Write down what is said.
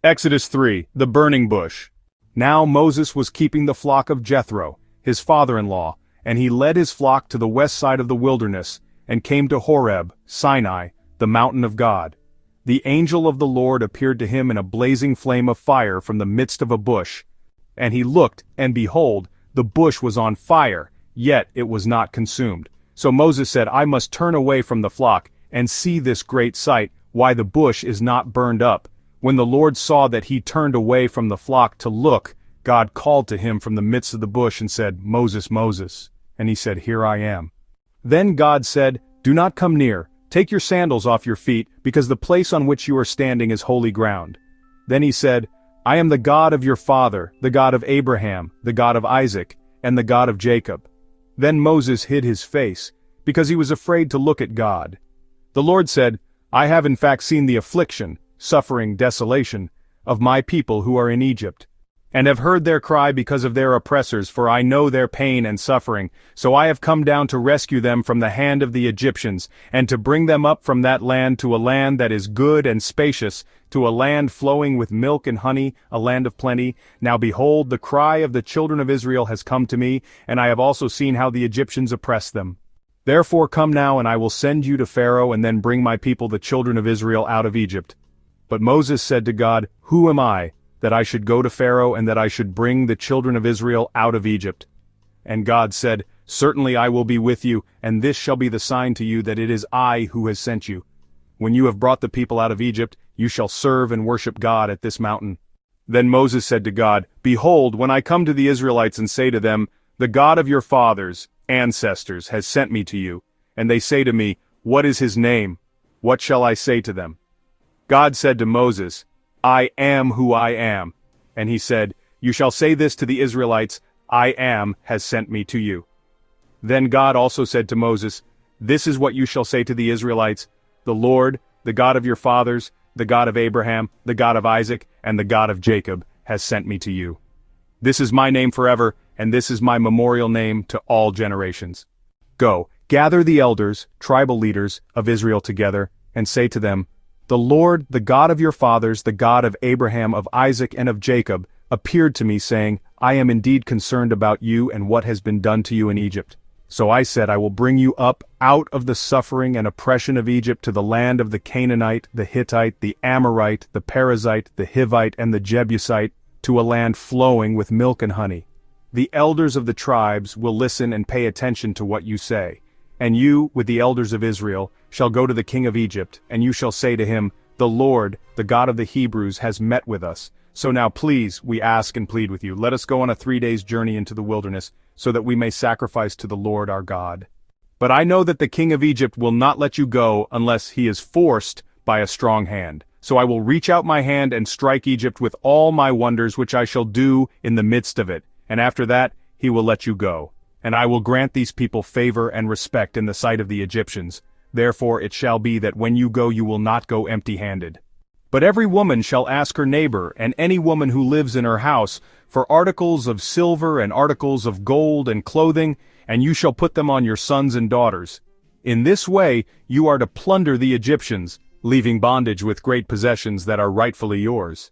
Exodus 3, the burning bush. Now Moses was keeping the flock of Jethro, his father-in-law, and he led his flock to the west side of the wilderness, and came to Horeb, Sinai, the mountain of God. The angel of the Lord appeared to him in a blazing flame of fire from the midst of a bush. And he looked, and behold, the bush was on fire, yet it was not consumed. So Moses said, I must turn away from the flock, and see this great sight, why the bush is not burned up. When the Lord saw that he turned away from the flock to look, God called to him from the midst of the bush and said, Moses, Moses. And he said, Here I am. Then God said, Do not come near, take your sandals off your feet, because the place on which you are standing is holy ground. Then he said, I am the God of your father, the God of Abraham, the God of Isaac, and the God of Jacob. Then Moses hid his face, because he was afraid to look at God. The Lord said, I have in fact seen the affliction, suffering, desolation, of my people who are in Egypt, and have heard their cry because of their oppressors, for I know their pain and suffering. So I have come down to rescue them from the hand of the Egyptians, and to bring them up from that land to a land that is good and spacious, to a land flowing with milk and honey, a land of plenty. Now behold, the cry of the children of Israel has come to me, and I have also seen how the Egyptians oppress them. Therefore come now, and I will send you to Pharaoh, and then bring my people the children of Israel out of Egypt. But Moses said to God, Who am I, that I should go to Pharaoh, and that I should bring the children of Israel out of Egypt? And God said, Certainly I will be with you, and this shall be the sign to you that it is I who has sent you. When you have brought the people out of Egypt, you shall serve and worship God at this mountain. Then Moses said to God, Behold, when I come to the Israelites and say to them, The God of your fathers, ancestors, has sent me to you, and they say to me, What is his name? What shall I say to them? God said to Moses, I am who I am. And he said, You shall say this to the Israelites, I am has sent me to you. Then God also said to Moses, This is what you shall say to the Israelites, The Lord, the God of your fathers, the God of Abraham, the God of Isaac, and the God of Jacob, has sent me to you. This is my name forever, and this is my memorial name to all generations. Go, gather the elders, tribal leaders of Israel together, and say to them, The Lord, the God of your fathers, the God of Abraham, of Isaac, and of Jacob, appeared to me, saying, I am indeed concerned about you and what has been done to you in Egypt. So I said, I will bring you up out of the suffering and oppression of Egypt to the land of the Canaanite, the Hittite, the Amorite, the Perizzite, the Hivite, and the Jebusite, to a land flowing with milk and honey. The elders of the tribes will listen and pay attention to what you say. And you, with the elders of Israel, shall go to the king of Egypt, and you shall say to him, The Lord, the God of the Hebrews, has met with us. So now please, we ask and plead with you, let us go on a 3 days journey into the wilderness, so that we may sacrifice to the Lord our God. But I know that the king of Egypt will not let you go unless he is forced by a strong hand. So I will reach out my hand and strike Egypt with all my wonders which I shall do in the midst of it, and after that he will let you go. And I will grant these people favor and respect in the sight of the Egyptians. Therefore it shall be that when you go you will not go empty-handed. But every woman shall ask her neighbor, and any woman who lives in her house, for articles of silver and articles of gold and clothing, and you shall put them on your sons and daughters. In this way you are to plunder the Egyptians, leaving bondage with great possessions that are rightfully yours.